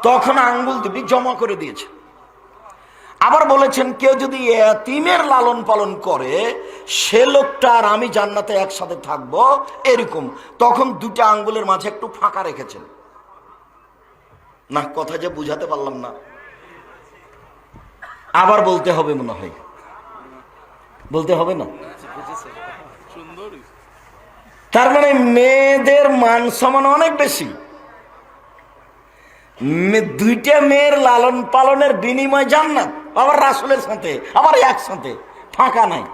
তখন আঙ্গুল দুটি জমা করে দিয়েছে। আবার বলেছেন কেউ যদি এতিমের লালন পালন করে সে লোকটা আর আমি জান্নাতে একসাথে থাকবো, এরকম। তখন 2টা আঙ্গুলের মাঝে একটু ফাঁকা রেখেছেন। না, কথা যে বুঝাতে পারলাম না, আবার বলতে হবে মনে হয়, বলতে হবে না? তার মানে মেয়েদের মান সম্মান অনেক বেশি। দুইটা মেয়ের লালন পালনের বিনিময় জান্নাত, আবার রাসূলের সাথে, আবার একসাথে, ফাঁকা নাই।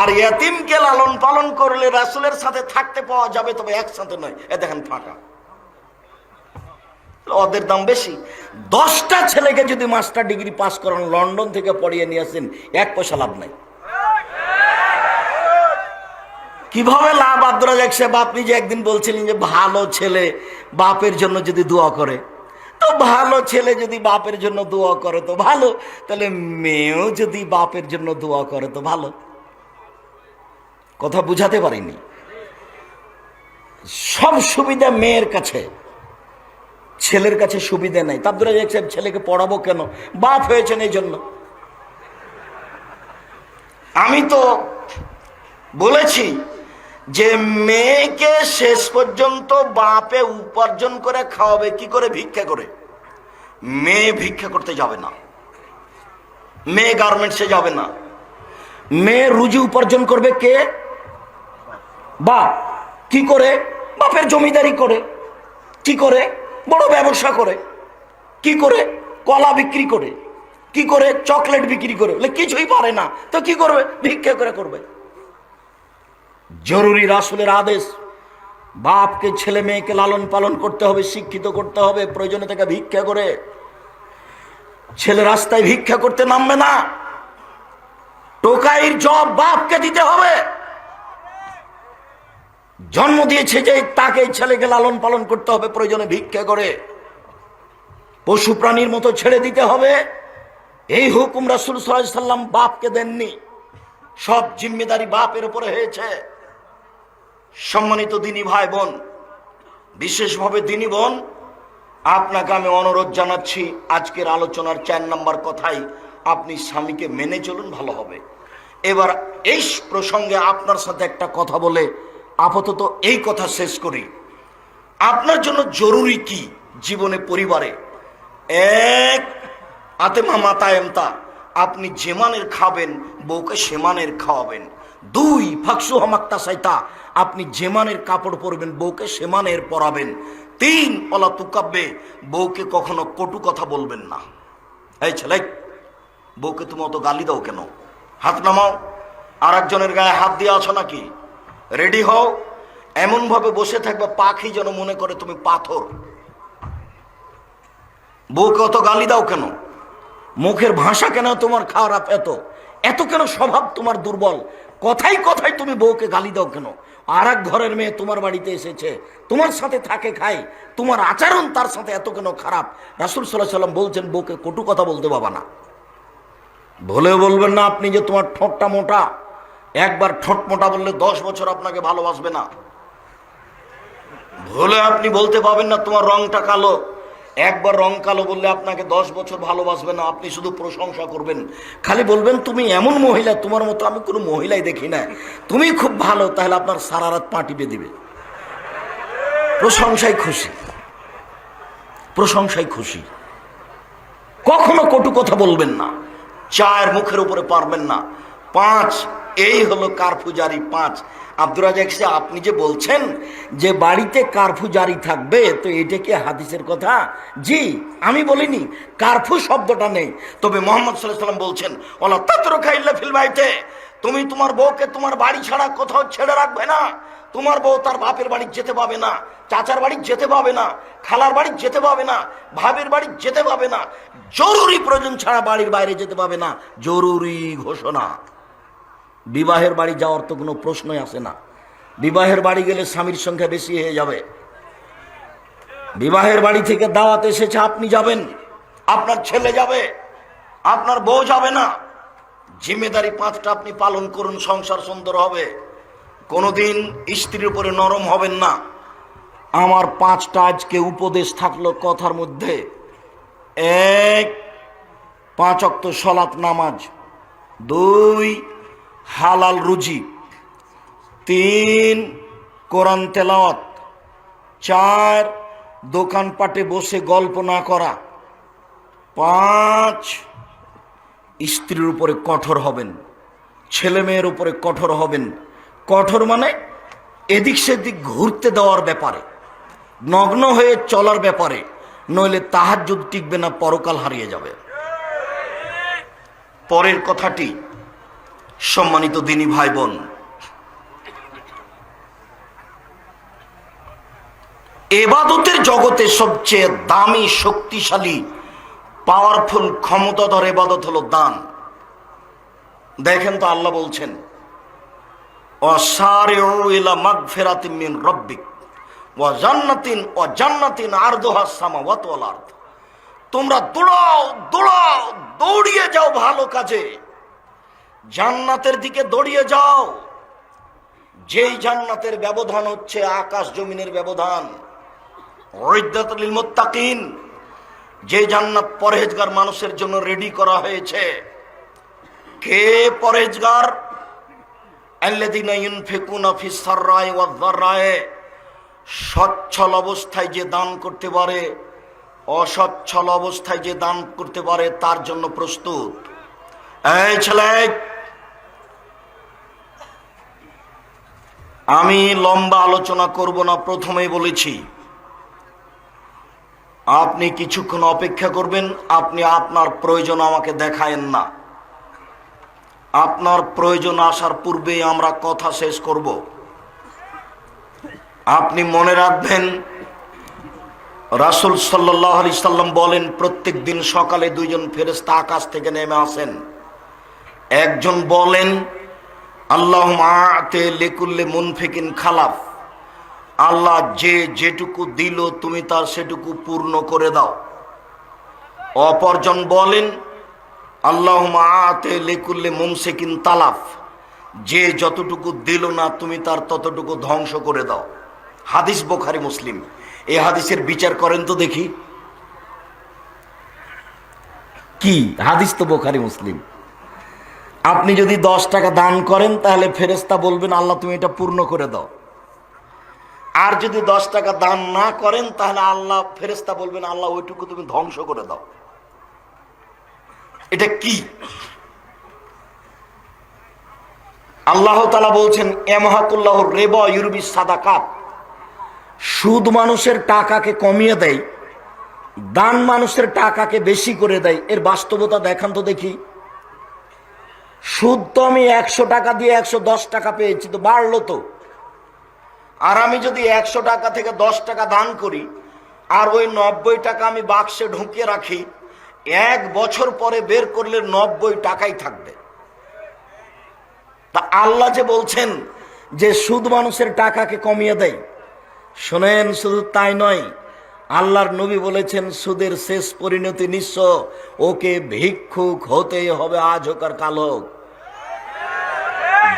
আর ইয়তিমকে লালন পালন করলে রাসূলের সাথে থাকতে পাওয়া যাবে, তবে একসাথে নয়। এ দেখেন ফাঁকা, ওদের দাম বেশি। 10টা ছেলেকে যদি মাস্টার ডিগ্রি পাস করান, লন্ডন থেকে পড়িয়ে নিয়ে আসেন, 1 পয়সা লাভ নাই। কিভাবে লাভ? আব্দুর রাজ্জাক সাহেব, আপনি যে একদিন বলছিলেন যে ভালো ছেলে বাপের জন্য যদি দোয়া করে, তো ভালো ছেলে যদি বাপের জন্য দোয়া করে তো ভালো, তাহলে মেয়েও যদি বাপের জন্য দোয়া করে তো ভালো। কথা বুঝাতে পারিনি? সব সুবিধা মেয়ের কাছে, ছেলের কাছে সুবিধা নাই। আব্দুর রাজ্জাক সাহেব, ছেলেকে পড়াবো কেন? বাপ হয়েছেন এই জন্য। আমি তো বলেছি যে মেয়েকে শেষ পর্যন্ত বাপে উপার্জন করে খাওয়াবে। কি করে? ভিক্ষা করে। মেয়ে ভিক্ষা করতে যাবে না, মেয়ে গার্মেন্টসে যাবে না। মেয়ে রুজি উপার্জন করবে কে? বাপ। কি করে? বাপের জমিদারি করে। কি করে? বড় ব্যবসা করে। কি করে? কলা বিক্রি করে। কি করে? চকলেট বিক্রি করে। কিছুই পারে না তো কি করবে? ভিক্ষা করে করবে। জরুরি রাসূলের আদেশ, বাপকে ছেলে মেয়েকে লালন পালন করতে হবে, শিক্ষিত করতে হবে। প্রয়োজনে তাকে ভিক্ষা করে। ছেলে রাস্তায় ভিক্ষা করতে নামবে না, টোকাইয়ের জব বাপকে দিতে হবে। জন্ম দিয়েছে যে তাকে ছেলেকে লালন পালন করতে হবে, প্রয়োজনে ভিক্ষা করে। পশু প্রাণীর মতো ছেড়ে দিতে হবে, এই হুকুম রাসূল সাল্লাল্লাহু আলাইহি সাল্লাম বাপকে দেননি। সব জিম্মেদারি বাপের উপরে হয়েছে। সম্মানিত দিনী ভাই বোন, বিশেষভাবে দিনী বোন, আপনাকে আমি অনুরোধ জানাচ্ছি, আজকের আলোচনার 4 নম্বর কথাই, আপনি স্বামীকে মেনে চলুন, ভালো হবে। এবার এই প্রসঙ্গে আপনার সাথে একটা কথা বলে আপাতত এই কথা শেষ করি। আপনার জন্য জরুরি কি জীবনে, পরিবারে? 1, আতেমা মাতায়েমতা, আপনি যে মানের খাবেন বউকে সে মানের খাওয়াবেন। 2, ফাকসুহা মাক্তাসাইতা, আপনি যে মানের কাপড় পরবেন বউকে সে মানের পরাবেন। 3, ওয়ালা তুকাব্বে, বউকে কখনো কটু কথা বলবেন না। এই ছেলে, বউকে তুমি অত গালি দাও কেন? হাত নামাও। আর একজনের গায়ে হাত দিয়ে আছো নাকি? রেডি হও। এমন ভাবে বসে থাকবে পাখি যেন মনে করে তুমি পাথর। বউকে অত গালি দাও কেন? মুখের ভাষা কেন তোমার খারাপ? এত কেন স্বভাব তোমার দুর্বল? কথাই কথাই তুমি বউকে গালি দাও কেন? আর এক ঘরের মেয়ে তোমার বাড়িতে এসেছে, তোমার সাথে থাকে, খায়, তোমার আচরণ তার সাথে এত কেন খারাপ? রাসূল সাল্লাল্লাহু আলাইহি সাল্লাম বলছেন বউকে কটু কথা বলতে পাবা না। ভুলেও বলবেন না আপনি যে তোমার ঠোঁটটা মোটা। একবার ঠোঁট মোটা বললে 10 বছর আপনাকে ভালোবাসবে না। ভুলে আপনি বলতে পাবেন না তোমার রংটা কালো। একবার রং কালো বললে আপনাকে 10 বছর ভালোবাসবে না। আপনি শুধু প্রশংসা করবেন, খালি বলবেন তুমি এমন মহিলা, তোমার মতো আমি কোনো মহিলাই দেখি না, তুমি খুব ভালো। তাহলে আপনার সারা রাত পা টিপে দিবে। প্রশংসায় খুশি, প্রশংসায় খুশি। কখনো কটু কথা বলবেন না। 4, মুখের উপরে পারবেন না। 5, এই হলো কারফু জারি। 5, আব্দুর রাজ্জাক সাহেব, আপনি যে বলছেন যে বাড়িতে কারফু জারি থাকবে, তো এটা কি হাদিসের কথা? জি, আমি বলিনি, কারফু শব্দটা নেই। তবে মুহাম্মদ সাল্লাল্লাহু আলাইহি ওয়াসাল্লাম বলছেন, ওয়ালা তাতরুকা ইল্লা ফিল বাইতে, তুমি তোমার বউকে তোমার বাড়ি ছাড়া কোথাও ছেড়ে রাখবে না। তোমার বউ তার বাপের বাড়ি যেতে পাবে না, চাচার বাড়ি যেতে পাবে না, খালার বাড়ি যেতে পাবে না, ভাবের বাড়ি যেতে পাবে না। জরুরি প্রয়োজন ছাড়া বাড়ির বাইরে যেতে পাবে না। জরুরি ঘোষণা। বিবাহের বাড়ি যাওয়ার তো কোনো প্রশ্নই আসে না। বিবাহের বাড়ি গেলে স্বামীর সংখ্যা বেশি হয়ে যাবে। বিবাহের বাড়ি থেকে দাওয়াত এসেছে, আপনি যাবেন, আপনার ছেলে যাবে, আপনার বউ যাবে না। জিম্মেদারি 5টা আপনি পালন করুন, সংসার সুন্দর হবে। কোনোদিন স্ত্রীর উপরে নরম হবেন না। আমার 5টা আজকে উপদেশ থাকলো কথার মধ্যে। 1, 5 ওয়াক্ত সালাত নামাজ। 2, হালাল রুজি। 3, কোরআন তেলাওয়াত। 4, দোকানপাটে বসে গল্প না করা। 5, স্ত্রীর উপরে কঠোর হবেন, ছেলে মেয়ের উপরে কঠোর হবেন। কঠোর মানে এদিক সেদিক ঘুরতে দেওয়ার ব্যাপারে, নগ্ন হয়ে চলার ব্যাপারে, নইলে তাহাজ্জুদ টিকবে না, পরকাল হারিয়ে যাবে। পরের কথাটি, সম্মানিত দিনী ভাই বোন, ইবাদতের জগতে সবচেয়ে দামি, শক্তিশালী, পাওয়ারফুল, ক্ষমতাধর ইবাদত হলো দান। দেখেন তো আল্লাহ বলছেন, ওয়াসারিউ ইলা মাগফিরাতিম মিন রাব্বিক ওয়া জান্নাতিন আরদুহাস সামাওয়াতু ওয়াল আরদ। তোমরা দৌড়িয়ে যাও ভালো কাজে, জান্নাতের দিকে দৌড়িয়ে যাও, যেই জান্নাতের ব্যবধান হচ্ছে আকাশ জমিনের ব্যবধান। উইদ্দাতুল লিল মুত্তাকিন, যে জান্নাত পরহেজগার মানুষের জন্য রেডি করা হয়েছে। কে পরহেজগার? আল্লাযীনা ইউনফিকুনা ফিস সাররাই ওয়াদ দাররাই, সচ্ছল অবস্থায় যে দান করতে পারে, অসচ্ছল অবস্থায় যে দান করতে পারে, তার জন্য প্রস্তুত। এই ছেলে, আমি লম্বা আলোচনা করব না, প্রথমেই বলেছি আপনি কিছুক্ষণ অপেক্ষা করবেন। আপনি আপনার প্রয়োজন আমাকে দেখায়েন না, আপনার প্রয়োজন আসার পূর্বেই আমরা কথা শেষ করব। আপনি মনে রাখবেন, রাসূল সাল্লাল্লাহু আলাইহি সাল্লাম বলেন, প্রত্যেক দিন সকালে দুইজন ফেরেশতা আকাশ থেকে নেমে আসেন। একজন বলেন, আল্লাহুম্মা আ'তি লিকুল্লি মুনফিকিন খালাফ, আল্লাহ যে যেটুকু দিল তুমি তার সেটুকু পূর্ণ করে দাও। অপরজন বলেন, আল্লাহুম্মা আ'তি লিকুল্লি মুমসিকিন তালাফ, যে যতটুকু দিল না তুমি তার ততটুকু ধ্বংস করে দাও। হাদিস বুখারী মুসলিম। এই হাদিসের বিচার করেন তো দেখি, কি হাদিস তো বুখারী মুসলিম। আপনি যদি 10 টাকা দান করেন, তাহলে ফেরেশতা বলবেন, আল্লাহ তুমি এটা পূর্ণ করে দাও। আর যদি 10 টাকা দান না করেন, তাহলে আল্লাহ, ফেরেশতা বলবেন, আল্লাহ ওইটুকু তুমি ধ্বংস করে দাও। এটা কি? আল্লাহ তাআলা বলছেন, ইয়ামহাকুল্লাহুর রিবা ইউরবিস সাদাকাত, সুদ মানুষের টাকাকে কমিয়ে দেয়, দান মানুষের টাকাকে বেশি করে দেয়। এর বাস্তবতা দেখান তো দেখি। সুদ তো আমি 100 টাকা দিয়ে 110 টাকা পেয়েছি, তো বাড়লো তো। আর আমি যদি 100 টাকা থেকে 10 টাকা দান করি, আর ওই 90 টাকা আমি বাক্সে ঢুকিয়ে রাখি, 1 বছর পরে বের করলে 90 টাকাই থাকবে। তা আল্লাহ যে বলছেন যে সুদ মানুষের টাকাকে কমিয়ে দেয়, শোনেন, শুধু তাই নয়, আল্লাহর নবী বলেছেন, সুদের শেষ পরিণতি নিঃস্ব, ওকে ভিক্ষুক হতেই হবে, আজ হোক আর কাল হোক।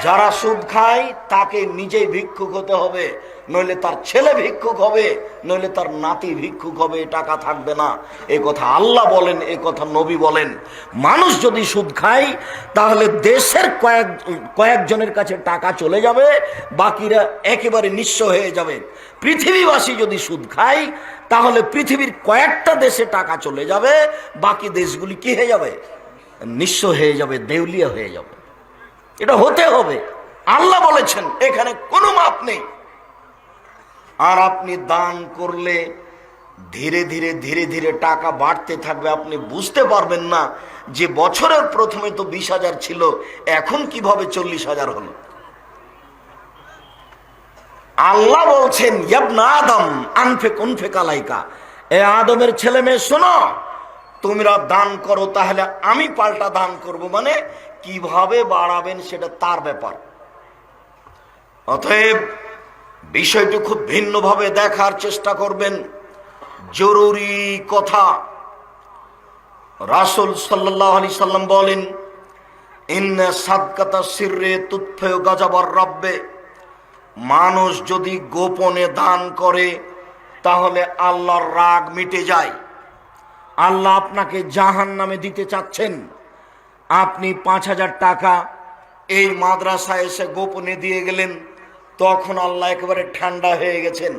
যারা সুদ খায় তাকে নিজেই ভিক্ষুক হতে হবে, নইলে তার ছেলে ভিক্ষুক হবে, নইলে তার নাতি ভিক্ষুক হবে, টাকা থাকবে না। এ কথা আল্লাহ বলেন, এ কথা নবী বলেন। মানুষ যদি সুদ খায়, তাহলে দেশের কয়েকজনের কাছে টাকা চলে যাবে, বাকিরা একেবারে নিঃস্ব হয়ে যাবে। পৃথিবীবাসী যদি সুদ খায়, তাহলে পৃথিবীর কয়েকটা দেশে টাকা চলে যাবে, বাকি দেশগুলি কি হয়ে যাবে? নিঃস্ব হয়ে যাবে, দেউলিয়া হয়ে যাবে। এটা হতে হবে, আল্লাহ বলেছেন, এখানে কোনো মাপ নেই। আর আপনি দান করলে ধীরে ধীরে ধীরে ধীরে টাকা বাড়তে থাকবে। আপনি বুঝতে পারবেন না যে বছরের প্রথমে তো 20,000 ছিল, এখন কিভাবে 40,000 হলো। আল্লাহ বলছেন, ইবনা আদম আনফিক উনফিক আলাইকা, এ আদমের ছেলে মেয়ে শোনো, তোমরা দান করো, তাহলে আমি পাল্টা দান করব। মানে কিভাবে বাড়াবেন সেটা তার ব্যাপার। অতএব বিষয়টি খুব ভিন্নভাবে দেখার চেষ্টা করবেন। জরুরি কথা, রাসূল সাল্লাল্লাহু আলাইহি সাল্লাম বলেন, ইন্না সাদকাতা সিররে তুতফিউ গাযাবার রাব্বে, মানুষ যদি গোপনে দান করে, তাহলে আল্লাহর রাগ মিটে যায়। আল্লাহ আপনাকে জাহান্নামে দিতে চাচ্ছেন। আপনি 5,000 টাকা এই মাদ্রাসায় এসে গোপনে দিয়ে গেলেন, তখন আল্লাহ একেবারে ঠান্ডা হয়ে গেছেন,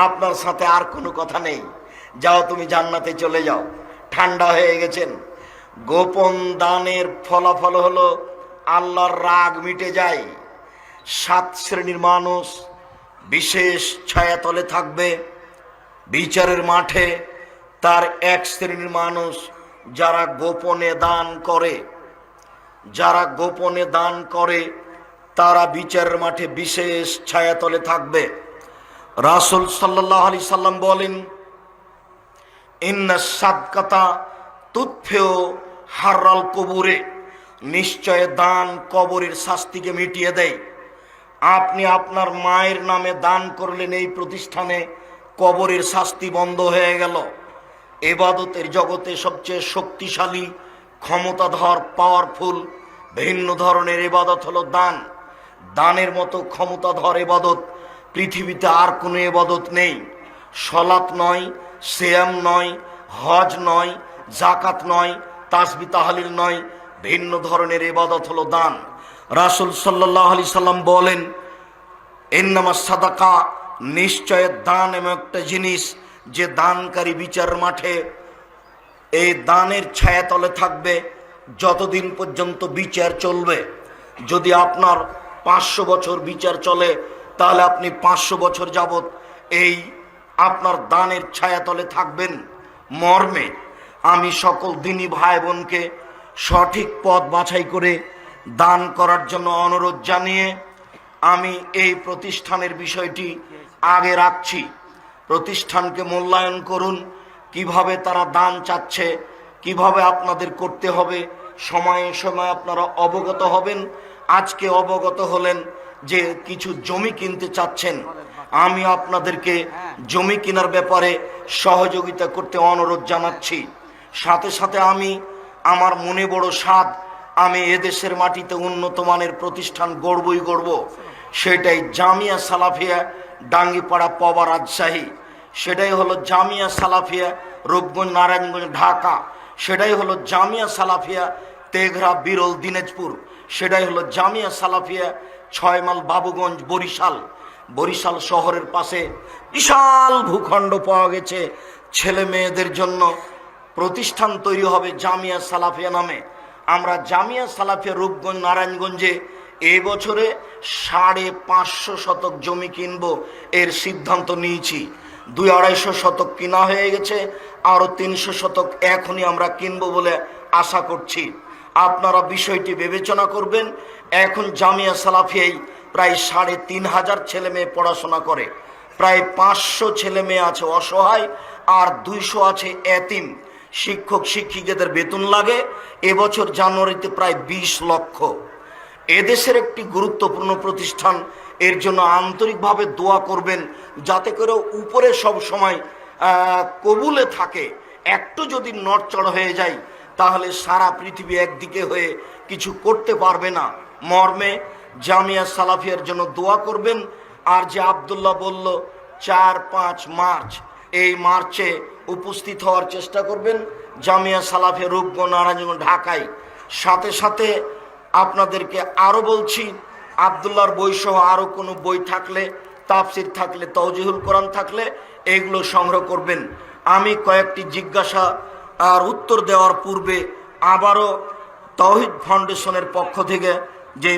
আপনার সাথে আর কোনো কথা নেই, যাও তুমি জান্নাতে চলে যাও, ঠান্ডা হয়ে গেছেন। গোপন দানের ফলাফল হলো আল্লাহর রাগ মিটে যায়। 7 শ্রেণীর মানুষ বিশেষ ছায়াতলে থাকবে। বিচারের মাঠে তার এক শ্রেণীর মানুষ যারা গোপনে দান করে, যারা গোপনে দান করে তারা বিচারের মাঠে বিশেষ ছায়াতলে থাকবে। রাসূল সাল্লাল্লাহু আলাইহি সাল্লাম বলেন, ইন্না সাদকাতা তুতফিউ হাররাল কবুরে, নিশ্চয় দান কবরের শাস্তিকে মিটিয়ে দেয়। আপনি আপনার মায়ের নামে দান করলেন, এই প্রতিষ্ঠানে কবরের শাস্তি বন্ধ হয়ে গেল। ইবাদতের জগতে সবচেয়ে শক্তিশালী, ক্ষমতাধর, পাওয়ারফুল ভিন্ন ধরনের ইবাদত হলো দান। দানের মতো ক্ষমতাধর ইবাদত পৃথিবীতে আর কোনো ইবাদত নেই। সলাত নয়, সিয়াম নয়, হজ নয়, জাকাত নয়, তাসবিহ তাহলিল নয়, ভিন্ন ধরনের ইবাদত হলো দান। রাসূল সাল্লাল্লাহু আলাইহি সাল্লাম বলেন, ইন্নামাস সাদাকা, নিশ্চয় দান এমন একটা জিনিস যে দানকারী বিচার মাঠে এই দানের ছায়াতলে থাকবে যতদিন পর্যন্ত বিচার চলবে। যদি আপনার 500 বছর বিচার চলে, তাহলে আপনি 500 বছর যাবত এই আপনার দানের ছায়াতলে থাকবেন। মর্মে আমি সকল দিনী ভাই বোনকে সঠিক পথ বাছাই করে দান করার জন্য অনুরোধ জানিয়ে আমি এই প্রতিষ্ঠানের বিষয়টি আগে রাখছি। প্রতিষ্ঠানকে মূল্যায়ন করুন, কিভাবে তারা দান চাচ্ছে, কিভাবে আপনাদের করতে হবে, সময়ে সময়ে আপনারা অবগত হবেন। আজকে অবগত হলেন যে কিছু জমি কিনতে চাচ্ছেন, আমি আপনাদেরকে জমি কেনার ব্যাপারে সহযোগিতা করতে অনুরোধ জানাচ্ছি। সাথে সাথে আমি আমার মনে বড় সাধ, আমি এদেশের মাটিতে উন্নত মানের প্রতিষ্ঠান গড়বই গড়ব। সেটাই জামিয়া সালাফিয়া ডাঙ্গিপাড়া পবা রাজশাহী, সেটাই হলো জামিয়া সালাফিয়া রূপগঞ্জ নারায়ণগঞ্জ ঢাকা, সেটাই হলো জামিয়া সালাফিয়া তেঘরা বিরল দিনাজপুর, সেটাই হলো জামিয়া সালাফিয়া 6 মাইল বাবুগঞ্জ বরিশাল। বরিশাল শহরের পাশে বিশাল ভূখণ্ড পাওয়া গেছে, ছেলে মেয়েদের জন্য প্রতিষ্ঠান তৈরি হবে জামিয়া সালাফিয়া নামে। আমরা জামিয়া সালাফিয়া রূপগঞ্জ নারায়ণগঞ্জে এই বছরে 550 শতক জমি কিনবো এর সিদ্ধান্ত নিয়েছি। 200-250 শতক কিনা হয়ে গেছে, আরো 300 শতক এখনই আমরা কিনবো বলে আশা করছি। আপনারা বিষয়টি বিবেচনা করবেন। এখন জামিয়া সালাফিয়ায় প্রায় 3500 ছেলে মেয়ে পড়াশোনা করে, প্রায় 500 ছেলে মেয়ে আছে অসহায়, আর 200 আছে এতিম। শিক্ষক শিক্ষিকাদের বেতন লাগে এবছর জানুয়ারিতে প্রায় 20 লক্ষ। এদেশের একটি গুরুত্বপূর্ণ প্রতিষ্ঠান, এর জন্য আন্তরিকভাবে দোয়া করবেন যাতে করে উপরে সব সময় কবুলে থাকে। একটু যদি নড়চড় হয়ে যায় তাহলে সারা পৃথিবী একদিকে হয়ে কিছু করতে পারবে না। মর্মে জামিয়া সালাফিয়ার জন্য দোয়া করবেন। আর যে আব্দুল্লাহ বলল 4-5 মার্চ, এই মার্চে উপস্থিত হওয়ার চেষ্টা করবেন জামিয়া সালাফিয়া রূপগঞ্জ নারায়ণগঞ্জ ঢাকায়। সাথে সাথে আপনাদেরকে আরো বলছি, আব্দুল্লাহর বই সহ আরো কোনো বই থাকলে, তাফসির থাকলে, তাওজিহুল কোরআন থাকলে এগুলো সংগ্রহ করবেন। আমি কয়েকটি জিজ্ঞাসা আর উত্তর দেওয়ার পূর্বে আবারও তাওহীদ ফাউন্ডেশনের পক্ষ থেকে যে